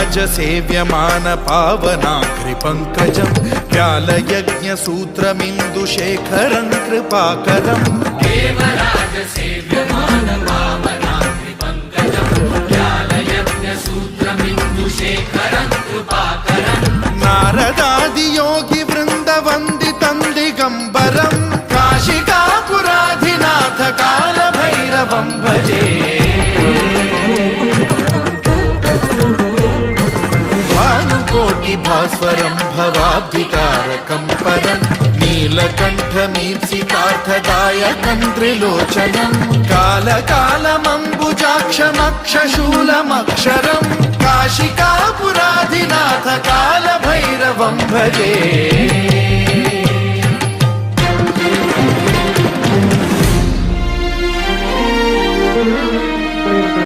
देवराजसेव्यमान पावनाग्रिपङ्कजं व्यालयज्ञसूत्रमिन्दुशेखरं कृपाकरं देवराजसेव्यमान पावनाग्रिपङ्कजं व्यालयज्ञसूत्रमिन्दुशेखरं कृपाकरं नारदादियोगिवृन्दवन्दितं दिगम्बरं काशिकापुराधिनाथ कालभैरवं भजे भास्वरं भवाब्धिकारकं परं नीलकण्ठमीप्सितार्थदायकं त्रिलोचनं कालकालमम्बुजाक्षमक्षशूलमक्षरं काशिकापुराधिनाथ कालभैरवं भजे।